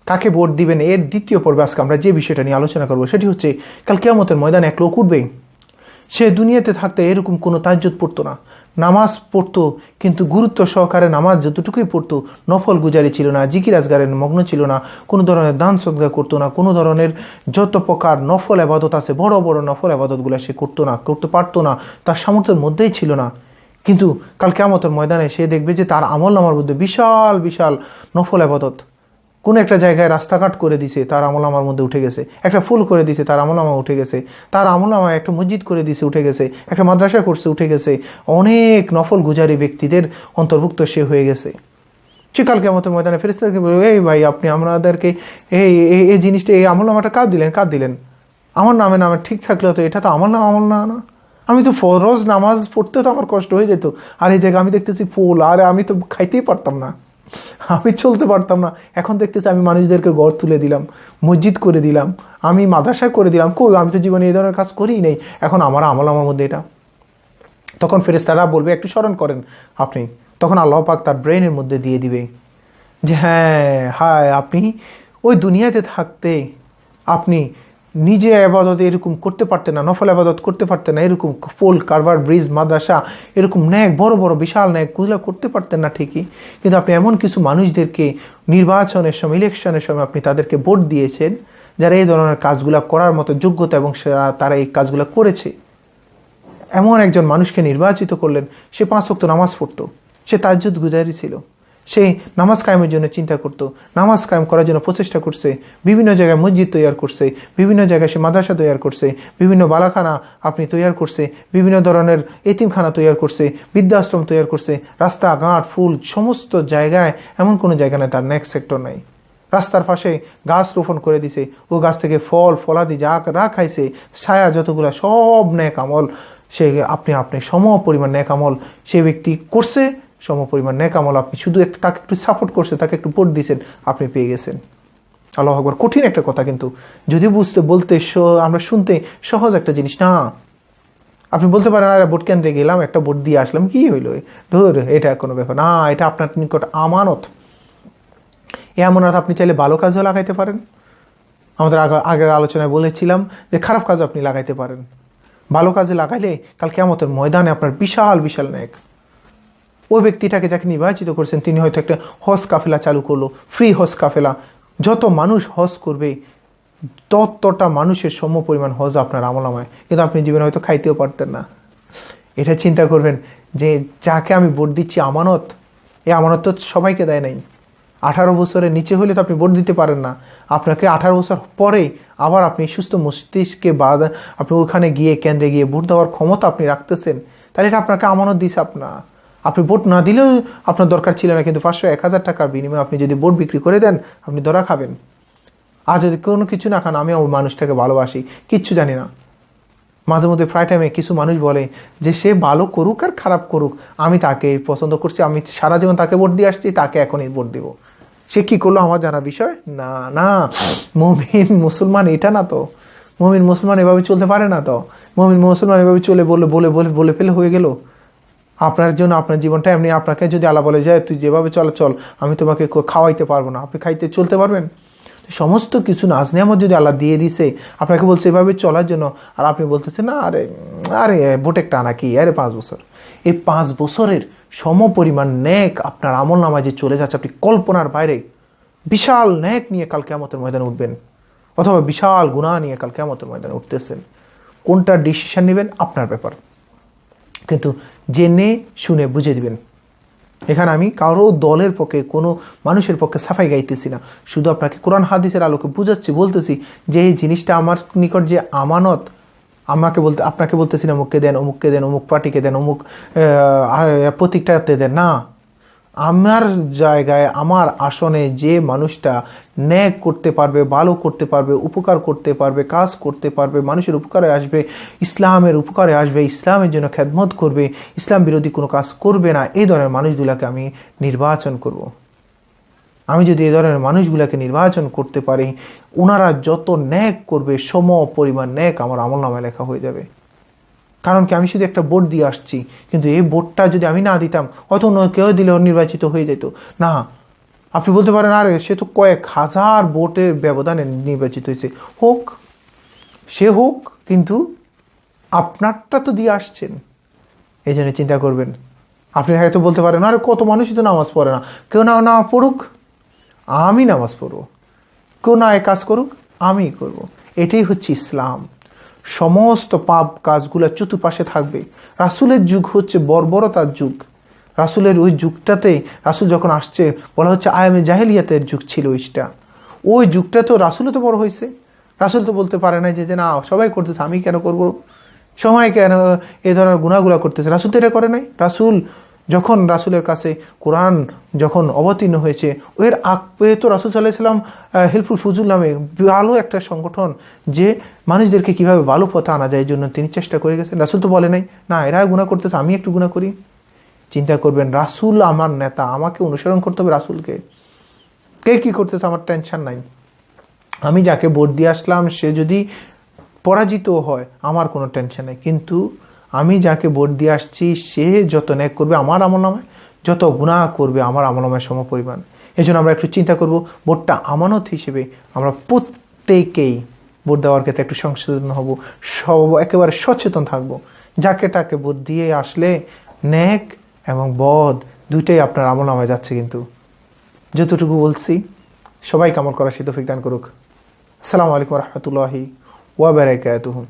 কাকে ভোট দিবেন এর দ্বিতীয় পর্বে আজকে আমরা যে বিষয়টা নিয়ে আলোচনা করবো সেটি হচ্ছে, কাল কিয়ামতের ময়দানে এক লোক উঠবে, সে দুনিয়াতে থাকতে এরকম কোনো তাজ্জুদ পড়তো না, নামাজ পড়তো কিন্তু গুরুত্ব সহকারে নামাজ যতটুকুই পড়তো, নফল গুজারি ছিল না, জিকির আজগারের মগ্ন ছিল না, কোনো ধরনের দান সদকা করতো না, কোনো ধরনের যত প্রকার নফল আবাদত আছে বড় বড় নফল আবাদতগুলো সে করতো না, করতে পারতো না, তার সামর্থ্যের মধ্যেই ছিল না। কিন্তু কাল কিয়ামতের ময়দানে সে দেখবে যে তার আমলনামার মধ্যে বিশাল বিশাল নফল আবাদত, কোনো একটা জায়গায় রাস্তাঘাট করে দিছে তার আমলনামার মধ্যে উঠে গেছে, একটা ফুল করে দিছে তার আমলনামা উঠে গেছে, তার আমলনামায় একটা মসজিদ করে দিছে উঠে গেছে, একটা মাদ্রাসা করছে উঠে গেছে, অনেক নফল গুজারি ব্যক্তিদের অন্তর্ভুক্ত সে হয়ে গেছে। কাল কিয়ামতের ময়দানে ফেরেশতাদেরকে বলবে, এই ভাই আপনি আমাদেরকে এই জিনিসটা এই আমলনামাটা কার দিলেন, আমার নামে ঠিক থাকলেও তো এটা তো আমার নাম আমল না, আমি তো ফরজ নামাজ পড়তে তো আমার কষ্ট হয়ে যেত, আর এই জায়গায় আমি দেখতেছি ফুল, আর আমি তো খাইতেই পারতাম না, আমি চলতে পারতাম না, এখন দেখতেছি আমি মানুষদেরকে ঘর তুলে দিলাম, মসজিদ করে দিলাম, আমি মাদ্রাসা করে দিলাম, কই আমি তো জীবনে এই ধরনের কাজ করিই নেই, এখন আমার মধ্যে এটা। তখন ফেরেশতারা বলবে, একটু স্মরণ করেন আপনি, তখন আল্লাহ পাক তার ব্রেনের মধ্যে দিয়ে দিবে যে হ্যাঁ আপনি ওই দুনিয়াতে থাকতে আপনি নিজে আবাদত এরকম করতে পারতেন না, নফল আবাদত করতে পারতেন না, এরকম পোল কারবার ব্রিজ মাদ্রাসা এরকম ন্যাক বড় বড় বিশাল ন্যাক কুজলা করতে পারতেন না ঠিকই, কিন্তু আপনি এমন কিছু মানুষদেরকে নির্বাচনের সময় ইলেকশনের সময় আপনি তাদেরকে ভোট দিয়েছেন যারা এই ধরনের কাজগুলো করার মতো যোগ্যতা এবং তারা এই কাজগুলো করেছে। এমন একজন মানুষকে নির্বাচিত করলেন, সে 5 ওয়াক্ত নামাজ পড়তো, সে তাজ্জুদ গুজারি ছিল, সে নামাজ কায়েমের জন্য চিন্তা করতো, নামাজ কায়েম করার জন্য প্রচেষ্টা করছে, বিভিন্ন জায়গায় মসজিদ তৈরি করছে, বিভিন্ন জায়গায় সে মাদ্রাসা তৈরি করছে, বিভিন্ন বালাখানা আপনি তৈরি করছে, বিভিন্ন ধরনের এতিমখানা তৈরি করছে, বৃদ্ধাশ্রম তৈরি করছে, রাস্তাঘাট ফুল সমস্ত জায়গায় এমন কোনো জায়গা নেই তার নেক্সট সেক্টর নাই। রাস্তার পাশে গাছ রোপণ করে দিছে, ও গাছ থেকে ফল ফলাদি যা খাইছে, ছায়া যতগুলা সব নেক আমল সে আপনি সম পরিমাণ নেক আমল সে ব্যক্তি করছে, সম পরিমাণ নেক আমল আপনি শুধু তাকে একটু সাপোর্ট করছে, তাকে একটু ভোট দিয়েছেন, আপনি পেয়ে গেছেন। আল্লাহু আকবার, কঠিন একটা কথা, কিন্তু যদি বলতে আমরা শুনতে সহজ একটা জিনিস না। আপনি বলতে পারেন, আরে ভোট কেন্দ্রে গেলাম, একটা ভোট দিয়ে আসলাম, কি হইলো, ধর এটা কোনো ব্যাপার না, এটা আপনার নিকট আমানত। এই আমানত আপনি চাইলে ভালো কাজও লাগাইতে পারেন, আমাদের আগের আলোচনায় বলেছিলাম যে খারাপ কাজও আপনি লাগাইতে পারেন। ভালো কাজে লাগাইলে কাল কিয়ামতের ময়দানে আপনার বিশাল বিশাল নেক। ওই ব্যক্তিটাকে যাকে নির্বাচিত করছেন তিনি হয়তো একটা হজ কাফেলা চালু করলো, ফ্রি হজ কাফেলা, যত মানুষ হজ করবে ততটা মানুষের সম পরিমাণ হজ আপনার আমলনামায়, কিন্তু আপনি জীবনে হয়তো খাইতেও পারতেন না। এটা চিন্তা করবেন যে যাকে আমি ভোট দিচ্ছি আমানত, এই আমানত তো সবাইকে দেয় নাই। 18 বছরের নিচে হলে তো আপনি ভোট দিতে পারেন না, আপনাকে 18 বছর পরে আবার আপনি সুস্থ মস্তিষ্কে আপনি ওখানে গিয়ে কেন্দ্রে গিয়ে ভোট দেওয়ার ক্ষমতা আপনি রাখতেছেন, তাহলে এটা আপনাকে আমানত দিছে। আপনি ভোট না দিলেও আপনার দরকার ছিল না, কিন্তু 500-1000 টাকার বিনিময়ে আপনি যদি ভোট বিক্রি করে দেন আপনি ধরা খাবেন। আর যদি কোনো কিছু না খান, আমি ওই মানুষটাকে ভালোবাসি, কিচ্ছু জানি না। মাঝে মধ্যে প্রায় টাইমে কিছু মানুষ বলে যে সে ভালো করুক আর খারাপ করুক আমি তাকে পছন্দ করছি, আমি সারা জীবন তাকে ভোট দিয়ে আসছি, তাকে এখনই ভোট দিব। সে কী করলো আমার জানার বিষয় না। না, মুমিন মুসলমান এটা না তো, মুমিন মুসলমান এভাবে চলতে পারে না তো। মুমিন মুসলমান এভাবে চলে বলে ফেলে হয়ে গেল আপনার জন্য আপনার জীবনটা এমনি। আপনাকে যদি আল্লাহ বলে যায় তুই যেভাবে চল, আমি তোমাকে খাওয়াইতে পারবো না, আপনি খাইতে চলতে পারবেন? সমস্ত কিছু নাজ নেয়ামত যদি আল্লাহ দিয়ে দিছে, আপনাকে বলছে এভাবে চলার জন্য, আর আপনি বলতেছেন না আরে ভোটের টানা কি, আরে 5 বছর। এই 5 বছরের সম পরিমাণ নেক আপনার আমল নামায় যে চলে যাচ্ছে, আপনি কল্পনার বাইরে বিশাল নেক নিয়ে কাল কিয়ামতের ময়দানে উঠবেন, অথবা বিশাল গুনাহ নিয়ে কাল কিয়ামতের ময়দানে উঠতেছেন। কোনটা ডিসিশন নেবেন আপনার ব্যাপার, কিন্তু জেনে শুনে বুঝে দিবেন। এখানে আমি কারো দলের পক্ষে কোনো মানুষের পক্ষে সাফাই গাইতেছি না, শুধু আপনাকে কোরআন হাদিসের আলোকে বুঝাচ্ছি, বলতেছি যে এই জিনিসটা আমার নিকট যে আমানত, আপনাকে বলতেছি না অমুককে দেন, অমুক পার্টিকে দেন, অমুক প্রতীকটাতে দেন না। আমার জায়গায় আমার আসনে যে মানুষটা ন্যায় করতে পারবে, ভালো করতে পারবে, উপকার করতে পারবে, কাজ করতে পারবে, মানুষের উপকারে আসবে, ইসলামের উপকারে আসবে, ইসলামের জন্য খেদমত করবে, ইসলাম বিরোধী কোনো কাজ করবে না, এই ধরনের মানুষগুলোকে আমি নির্বাচন করব। আমি যদি এই ধরনের মানুষগুলোকে নির্বাচন করতে পারি, ওনারা যত ন্যায় করবে সম পরিমাণ ন্যায় আমার আমলনামায় লেখা হয়ে যাবে। কারণ কি, আমি শুধু একটা ভোট দিয়ে আসছি, কিন্তু এই ভোটটা যদি আমি না দিতাম হয়তো অন্য কেউ দিলে নির্বাচিত হয়ে যেত না। আপনি বলতে পারেন আরে সে তো কয়েক হাজার ভোটের ব্যবধানে নির্বাচিত হয়েছে, হোক, সে হোক, কিন্তু আপনারটা তো দিয়ে আসছেন। এই জন্য চিন্তা করবেন। আপনি হয়তো বলতে পারেন আরে কত মানুষই তো নামাজ পড়ে না, কেউ না পড়ুক, আমি নামাজ পড়ব, কেউ না এ কাজ করুক, আমি করব। এটাই হচ্ছে ইসলাম। সমস্ত পাপ কাজগুলো চতুর্পাশে থাকবে। রাসূলের যুগ হচ্ছে বর্বরতার যুগ। রাসূলের ওই যুগটাতে, রাসূল যখন আসছে, বলা হচ্ছে আয়ামে জাহেলিয়াতের যুগ ছিল ওইটা। ওই যুগটা তো রাসূলও তো বড় হয়েছে। রাসূল তো বলতে পারে না যে না সবাই করতেছে আমি কেন করব, সময় কেন এ ধরনের গুনাহগুলা করতেছে। রাসূল তো এটা করে নাই। যখন রাসূলের কাছে কোরআন যখন অবতীর্ণ হয়েছে, এর আগে তো রাসূল সাল্লাল্লাহু আলাইহি সাল্লাম হেল্পফুল ফুজুল নামে ভালো একটা সংগঠন, যে মানুষদেরকে কিভাবে ভালো পথে আনা যায় এই জন্য তিনি চেষ্টা করে গেছেন। রাসূল তো বলে নাই না এরা গুনাহ করতেছে আমি একটু গুনাহ করি। চিন্তা করবেন, রাসূল আমার নেতা, আমাকে অনুসরণ করতে হবে রাসূলকে। কে কি করতেছে আমার টেনশন নাই। আমি যাকে ভোট দিয়ে আসলাম সে যদি পরাজিত হয় আমার কোনো টেনশন নেই, কিন্তু আমি যাকে ভোট দিয়ে আসছি সে যত ন্যায় করবে আমার আমলনামায়, যত গুনাহ করবে আমার আমলনামায় সমপরিমাণ। এই জন্য আমরা একটু চিন্তা করব, ভোটটা আমানত হিসেবে আমরা প্রত্যেকেই ভোট দেওয়ার ক্ষেত্রে একটু সংশোধন হব, একেবারে সচেতন থাকব। যাকে তাকে ভোট দিয়ে আসলে ন্যাক এবং বদ দুইটাই আপনার আমলনামায় যাচ্ছে। কিন্তু যতটুকু বলছি সবাইকে আমল করার তৌফিক দান করুক। আসসালামু আলাইকুম ওয়া রাহমাতুল্লাহি ওয়া বারাকাতুহু।